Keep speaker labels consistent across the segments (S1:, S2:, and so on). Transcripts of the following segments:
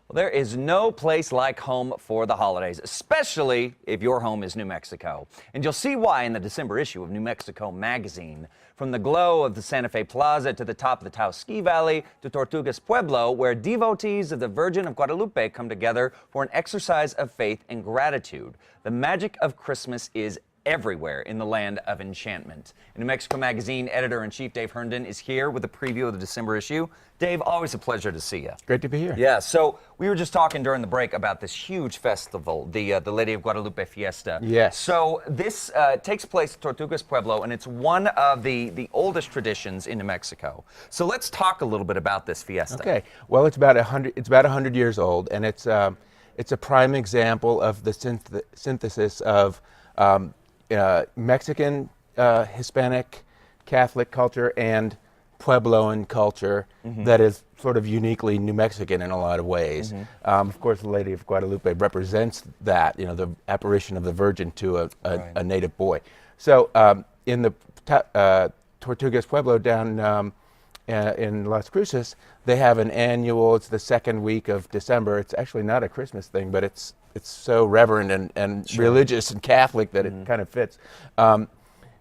S1: Well, there is no place like home for the holidays, especially if your home is New Mexico. And you'll see why in the December issue of New Mexico Magazine. From the glow of the Santa Fe Plaza to the top of the Taos Ski Valley to Tortugas Pueblo, where devotees of the Virgin of Guadalupe come together for an exercise of faith and gratitude. The magic of Christmas is everywhere in the land of enchantment. New Mexico Magazine editor-in-chief Dave Herndon is here with a preview of the December issue. Dave, always a pleasure to see you.
S2: Great to be here.
S1: Yeah, so we were just talking during the break about this huge festival, the Lady of Guadalupe Fiesta.
S2: Yes.
S1: So this takes place at Tortugas Pueblo, and it's one of the oldest traditions in New Mexico. So let's talk a little bit about this fiesta.
S2: Okay. Well, it's about 100 years old, and it's a prime example of the synthesis of Mexican, Hispanic, Catholic culture and Puebloan culture that is sort of uniquely New Mexican in a lot of ways. Of course, the Lady of Guadalupe represents that, the apparition of the Virgin to a native boy. So in the Tortugas Pueblo down in Las Cruces, they have an annual, it's the second week of December. It's actually not a Christmas thing, but it's so reverent and religious and Catholic that it kind of fits.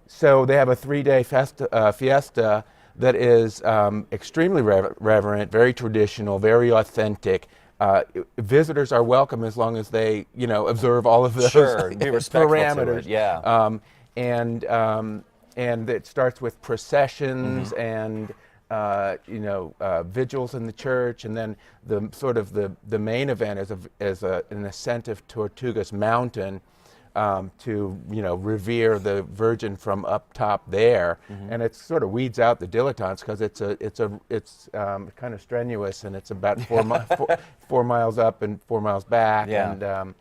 S2: So they have a 3-day fiesta that is extremely reverent, very traditional, very authentic. Visitors are welcome as long as they, observe all of those
S1: be respectful
S2: parameters.
S1: to it, yeah.
S2: And it starts with processions and vigils in the church, and then the main event is an ascent of Tortugas Mountain to revere the Virgin from up top there, and it sort of weeds out the dilettantes because it's kind of strenuous, and it's about 4 miles up and 4 miles back, and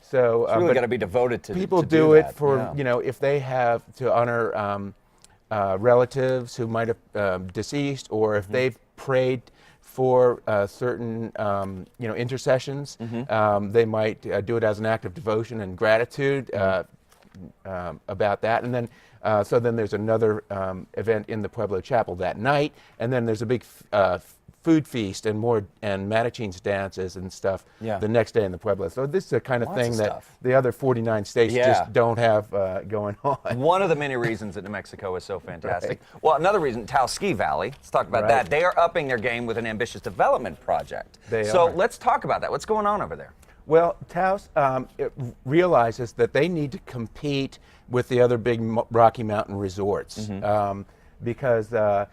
S2: so
S1: it's really got to be devoted to
S2: people
S1: to
S2: do it
S1: that.
S2: for if they have to honor relatives who might have deceased, or if they've prayed for certain intercessions, they might do it as an act of devotion and gratitude about that. And then so then there's another event in the Pueblo Chapel that night, and then there's a big food feast and Matachines dances and stuff the next day in the Pueblo. So this is the kind of thing that the other 49 states just don't have going on.
S1: One of the many reasons that New Mexico is so fantastic. Well, another reason, Taos Ski Valley, let's talk about that. They are upping their game with an ambitious development project. So let's talk about that. What's going on over there?
S2: Well, Taos realizes that they need to compete with the other big Rocky Mountain resorts because the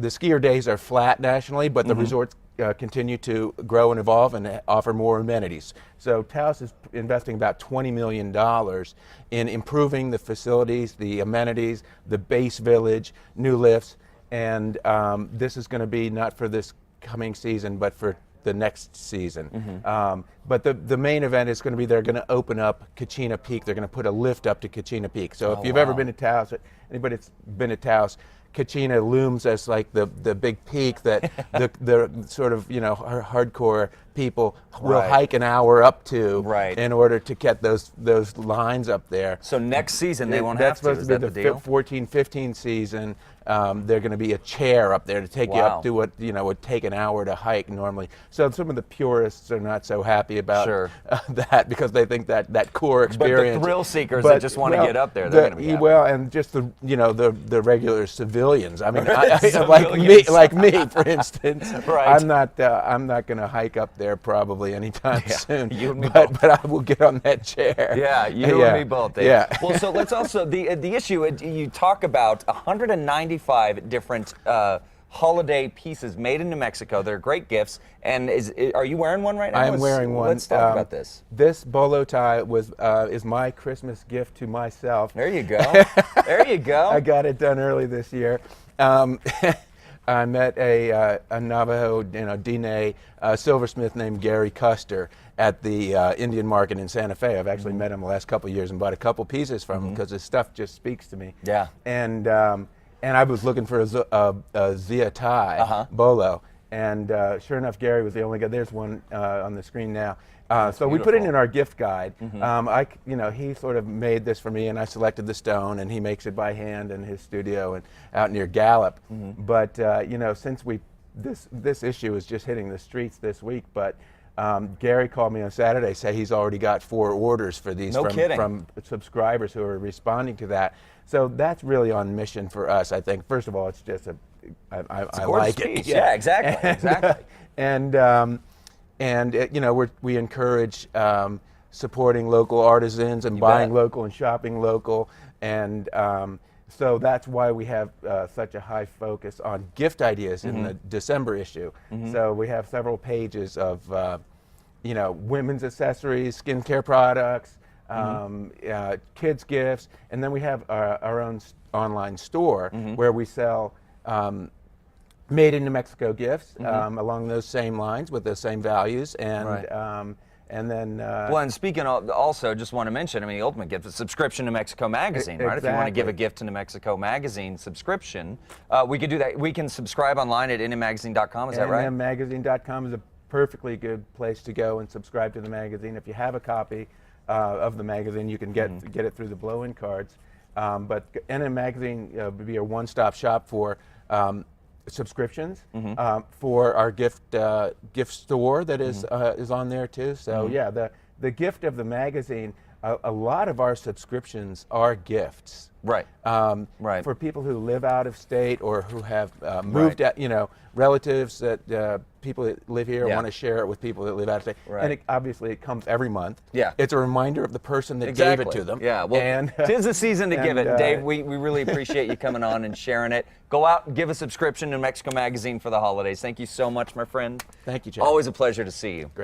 S2: skier days are flat nationally, but the resorts continue to grow and evolve and offer more amenities. So Taos is investing about $20 million in improving the facilities, the amenities, the base village, new lifts, and this is going to be not for this coming season, but for the next season. But the main event is going to be they're going to open up Kachina Peak. They're going to put a lift up to Kachina Peak. So if you've ever been to Taos, anybody that's been to Taos, Kachina looms as like the big peak that the sort of hardcore people will hike an hour up to in order to get those lines up there.
S1: So next season they won't have to.
S2: That's supposed to be the 14-15 season. They're going to be a chair up there to take you up to what would take an hour to hike normally. So some of the purists are not so happy about that because they think that core experience.
S1: But the thrill seekers that just want to get up there, they're going to be happy.
S2: Well, and just the regular civilians. I mean, like me, for instance. I'm not going to hike up there probably anytime soon.
S1: You and me
S2: both. But I will get on that chair.
S1: Yeah, you and me both, Dave.
S2: Yeah.
S1: Well, so let's also the issue. You talk about 195 different holiday pieces made in New Mexico. They're great gifts. And are you wearing one right now?
S2: I am wearing one.
S1: Let's talk about this.
S2: This bolo tie is my Christmas gift to myself.
S1: There you go. There you go.
S2: I got it done early this year. I met a Navajo, Diné silversmith named Gary Custer at the Indian Market in Santa Fe. I've actually met him the last couple of years and bought a couple pieces from him because his stuff just speaks to me.
S1: Yeah.
S2: And I was looking for a Zia tie bolo, and sure enough, Gary was the only guy. There's one on the screen now. So we put it in our gift guide. He sort of made this for me, and I selected the stone, and he makes it by hand in his studio and out near Gallup. But since this issue is just hitting the streets this week, but Gary called me on Saturday, said he's already got 4 orders for these
S1: No kidding.
S2: from subscribers who are responding to that. So that's really on mission for us, I think. First of all, it's just I like it.
S1: Yeah, exactly, exactly.
S2: And you know, we encourage supporting local artisans and buying
S1: bet.
S2: local and shopping local, and so that's why we have such a high focus on gift ideas in the December issue. So we have several pages of you know, women's accessories, skincare products, kids gifts, and then we have our own online store where we sell made in New Mexico gifts along those same lines with those same values, and
S1: Right.
S2: and then
S1: Well, and speaking of, also, just want to mention, I mean, the ultimate gift is subscription to New Mexico Magazine, right? If you want to give a gift to New Mexico Magazine subscription, we could do that. We can subscribe online at nmmagazine.com, is that right?
S2: nmmagazine.com is a perfectly good place to go and subscribe to the magazine. If you have a copy of the magazine, you can get it through the blow-in cards. But NM Magazine would be a one-stop shop for subscriptions, for our gift store that is on there too. So yeah, the gift of the magazine. A lot of our subscriptions are gifts.
S1: Right. Right.
S2: For people who live out of state or who have moved out, you know, relatives that people that live here want to share it with people that live out of state.
S1: Right.
S2: And obviously it comes every month.
S1: Yeah.
S2: It's a reminder of the person that
S1: Exactly.
S2: gave it to them.
S1: Yeah, well,
S2: and,
S1: 'tis the season to give it.
S2: and,
S1: Dave, we really appreciate you coming on and sharing it. Go out and give a subscription to New Mexico Magazine for the holidays. Thank you so much, my friend.
S2: Thank you, Chad.
S1: Always a pleasure to see you.
S2: Great.